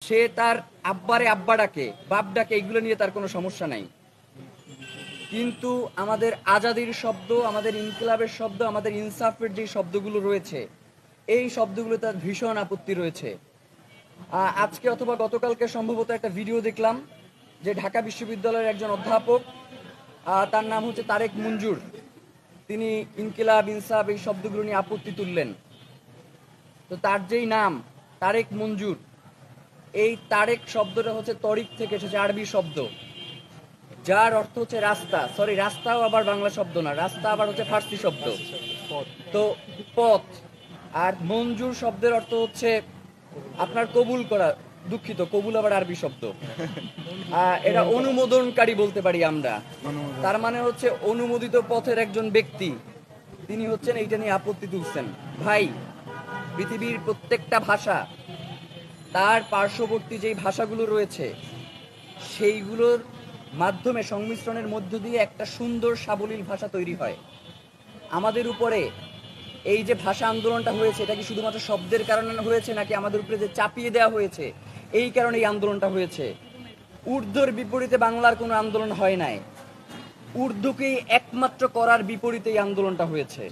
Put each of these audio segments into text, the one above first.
সে তার আব্বারে আব্বা ডাকে, বাপ ডাকে, এগুলো নিয়ে তার কোনো সমস্যা নাই। কিন্তু আমাদের আজাদির শব্দ, আমাদের ইনকিলাবের শব্দ, আমাদের ইনসাফের যে শব্দগুলো রয়েছে, এই শব্দগুলো তার ভীষণ আপত্তি রয়েছে। আজকে অথবা গতকালকে সম্ভবত একটা ভিডিও দেখলাম যে ঢাকা বিশ্ববিদ্যালয়ের একজন অধ্যাপক, তার নাম হচ্ছে তারেক মঞ্জুর, তিনি ইনকিলাব, ইনসাফ এই শব্দগুলো নিয়ে আপত্তি তুললেন। তো তার যেই নাম তারেক মঞ্জুর, এই তারেক শব্দটা হচ্ছে তরিক থেকে এসেছে, আরবি শব্দ, যার অর্থ হচ্ছে রাস্তা। সরি, রাস্তাও আবার বাংলা শব্দ না, রাস্তা আবার হচ্ছে ফার্সি শব্দ, তো পথ। আর মঞ্জুর শব্দের অর্থ হচ্ছে আপনার কবুল করা, দুঃখিত, কবুল আবার আরবি শব্দ। এটা অনুমোদনকারী বলতে পারি আমরা। তার মানে হচ্ছে অনুমোদিত পথের একজন ব্যক্তি, তিনি হচ্ছেন এইটা নিয়ে আপত্তি তুলছেন। ভাই, পৃথিবীর প্রত্যেকটা ভাষা, তার পার্শ্ববর্তী যেই ভাষাগুলো রয়েছে সেইগুলোর মাধ্যমে সংমিশ্রণের মধ্য দিয়ে একটা সুন্দর সাবলীল ভাষা তৈরি হয়। আমাদের উপরে এই যে ভাষা আন্দোলনটা হয়েছে, এটা কি শুধুমাত্র শব্দের কারণে হয়েছে, নাকি আমাদের উপরে যে চাপিয়ে দেওয়া হয়েছে এই কারণে এই আন্দোলনটা হয়েছে? উর্দুর বিপরীতে বাংলার কোনো আন্দোলন হয় নাই, উর্দুকেই একমাত্র করার বিপরীতে এই আন্দোলনটা হয়েছে।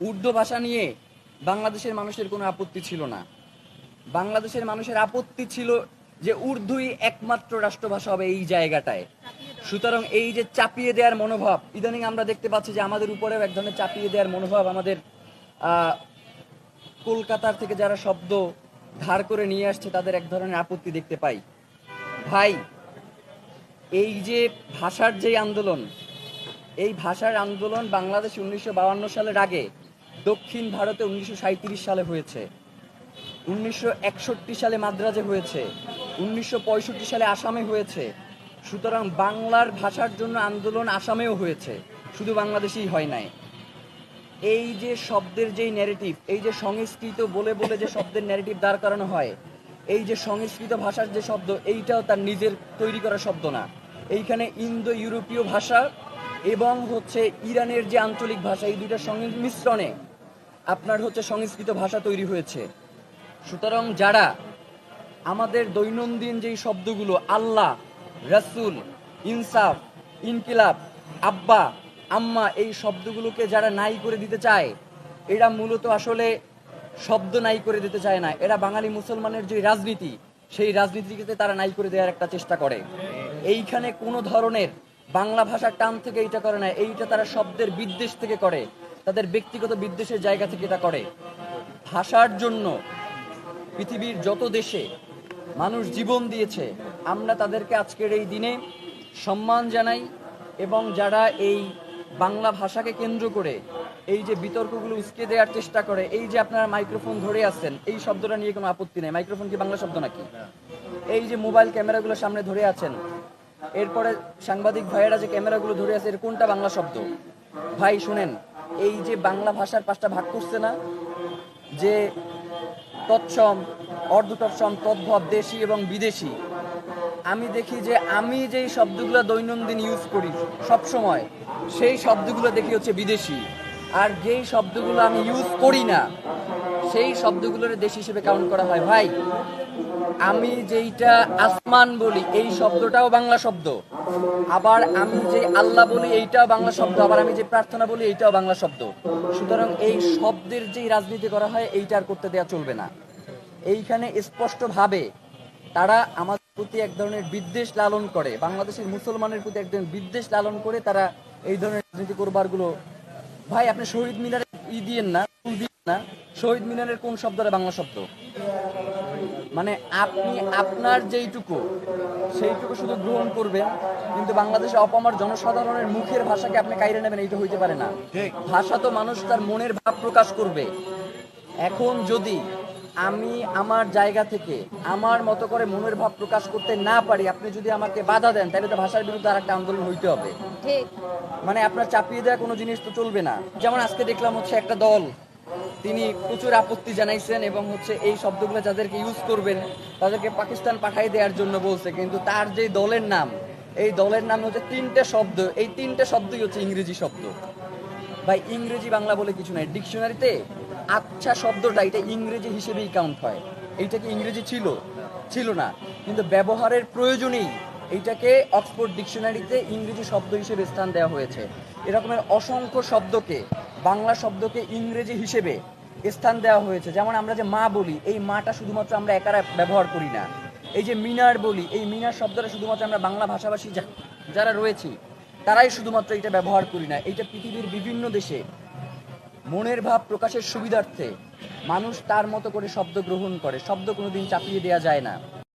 উর্দু ভাষা নিয়ে বাংলাদেশের মানুষের কোনো আপত্তি ছিল না। বাংলাদেশের মানুষের আপত্তি ছিল যে উর্দুই একমাত্র রাষ্ট্রভাষা হবে এই জায়গাটায়। সুতরাং এই যে চাপিয়ে দেওয়ার মনোভাব, ইদানিং আমরা দেখতে পাচ্ছি যে আমাদের উপরেও এক ধরনের চাপিয়ে দেওয়ার মনোভাব, আমাদের কলকাতার থেকে যারা শব্দ ধার করে নিয়ে আসছে তাদের এক ধরনের আপত্তি দেখতে পাই। ভাই, এই যে ভাষার যে আন্দোলন, এই ভাষার আন্দোলন বাংলাদেশ 1952 সালের আগে দক্ষিণ ভারতে 1937 সালে হয়েছে, 1961 সালে মাদ্রাজে হয়েছে, 1965 সালে আসামে হয়েছে। সুতরাং বাংলার ভাষার জন্য আন্দোলন আসামেও হয়েছে, শুধু বাংলাদেশেই হয় নাই। এই যে শব্দের যেই ন্যারেটিভ, এই যে সংস্কৃত বলে বলে যে শব্দের ন্যারেটিভ দাঁড় করানো হয়, এই যে সংস্কৃত ভাষার যে শব্দ, এইটাও তার নিজের তৈরি করা শব্দ না। এইখানে ইন্দো ইউরোপীয় ভাষা এবং হচ্ছে ইরানের যে আঞ্চলিক ভাষা, এই দুইটার সংমিশ্রণে আপনার হচ্ছে সংস্কৃত ভাষা তৈরি হয়েছে। সুতরাং যারা আমাদের দৈনন্দিন যেই শব্দগুলো আল্লাহ, রাসূল, ইনসাফ, ইনকিলাব, আব্বা, আম্মা, এই শব্দগুলোকে যারা নাই করে দিতে চায়, এরা মূলত আসলে শব্দ নাই করে দিতে চায় না, এরা বাঙালি মুসলমানের যে রাজনীতি, সেই রাজনীতিকে তারা নাই করে দেওয়ার একটা চেষ্টা করে। এইখানে কোনো ধরনের বাংলা ভাষার টান থেকে এইটা করে না, এইটা তারা শব্দের বিদ্বেষ থেকে করে, তাদের ব্যক্তিগত বিদ্বেষের জায়গা থেকে এটা করে। ভাষার জন্য পৃথিবীর যত দেশে মানুষ জীবন দিয়েছে, আমরা তাদেরকে আজকের এই দিনে সম্মান জানাই। এবং যারা এই বাংলা ভাষাকে কেন্দ্র করে এই যে বিতর্কগুলো উস্কে দেওয়ার চেষ্টা করে, এই যে আপনারা মাইক্রোফোন ধরে আছেন, এই শব্দটা নিয়ে কোনো আপত্তি নেই, মাইক্রোফোন কি বাংলা শব্দ নাকি? এই যে মোবাইল ক্যামেরাগুলো সামনে ধরে আছেন, এরপরে সাংবাদিক ভাইয়েরা যে ক্যামেরাগুলো ধরে আছে, এর কোনটা বাংলা শব্দ? ভাই শুনেন, এই যে বাংলা ভাষার 5টা ভাগ করছে না, যে তৎসম, অর্ধতৎসম, তদ্ভব, দেশি এবং বিদেশি, আমি দেখি যে আমি যেই শব্দগুলো দৈনন্দিন ইউজ করি সব সময়, সেই শব্দগুলো দেখি হচ্ছে বিদেশি। আর যেই শব্দগুলো আমি ইউজ করি না, সেই শব্দগুলোর দেশ হিসেবে কাউন্ট করা হয়। ভাই, আমি যেইটা আসমান বলি, এই শব্দটাও বাংলা শব্দ। আবার আমি যে আল্লাহ বলি, এইটাও বাংলা শব্দ। আবার আমি যে প্রার্থনা বলি, এইটাও বাংলা শব্দ। সুতরাং এই শব্দের যেই রাজনীতি করা হয়, এইটা আর করতে দেওয়া চলবে না। এইখানে স্পষ্টভাবে তারা আমাদের প্রতি এক ধরনের বিদ্বেষ লালন করে, বাংলাদেশের মুসলমানের প্রতি এক ধরনের বিদ্বেষ লালন করে তারা এই ধরনের রাজনীতি করবার গুলো। ভাই, আপনি শহীদ মিনারে দিয়েন না, না, শহীদ মিনারের কোন শব্দটা বাংলা শব্দ? মানে আপনি আপনার যেইটুকু, সেইটুকু শুধু গ্রহণ করবেন, কিন্তু বাংলাদেশে অপামর জনসাধারণের মুখের ভাষাকে আপনি কাইরে নেবেন, এইটা হইতে পারে না। ভাষা তো মানুষ তার মনের ভাব প্রকাশ করবে। এখন যদি আমি আমার জায়গা থেকে আমার মতো করে মনের ভাব প্রকাশ করতে না পারি, আপনি যদি আমাকে বাধা দেন, তাহলে তো ভাষার বিরুদ্ধে আর একটা আন্দোলন হইতে হবে। মানে আপনার চাপিয়ে দেওয়া কোনো জিনিস তো চলবে না। যেমন আজকে দেখলাম হচ্ছে একটা দল, তিনি প্রচুর আপত্তি জানাইছেন এবং হচ্ছে এই শব্দগুলো যাদেরকে ইউজ করবেন তাদেরকে পাকিস্তান পাঠাই দেওয়ার জন্য বলছে, কিন্তু তার যে দলের নাম, এই দলের নাম হচ্ছে 3টে শব্দ, এই 3টে শব্দই হচ্ছে ইংরেজি শব্দ। ভাই, ইংরেজি বাংলা বলে কিছু নাই, ডিকশনারিতে আচ্ছা শব্দটা এটা ইংরেজি হিসেবেই কাউন্ট হয়। এইটা কি ইংরেজি ছিল? ছিল না, কিন্তু ব্যবহারের প্রয়োজনেই এইটাকে অক্সফোর্ড ডিকশনারিতে ইংরেজি শব্দ হিসেবে স্থান দেওয়া হয়েছে। এরকমের অসংখ্য শব্দকে, বাংলা শব্দকে ইংরেজি হিসেবে স্থান দেওয়া হয়েছে। যেমন আমরা যে মা বলি, এই মাটা শুধুমাত্র আমরা একারা ব্যবহার করি না। এই যে মিনার বলি, এই মিনার শব্দটা শুধুমাত্র আমরা বাংলা ভাষাভাষী যারা রয়েছি তারাই শুধুমাত্র এটা ব্যবহার করি না। এইটা পৃথিবীর বিভিন্ন দেশে মনের ভাব প্রকাশের সুবিধার্থে মানুষ তার মতো করে শব্দ গ্রহণ করে। শব্দ কোনোদিন চাপিয়ে দেওয়া যায় না।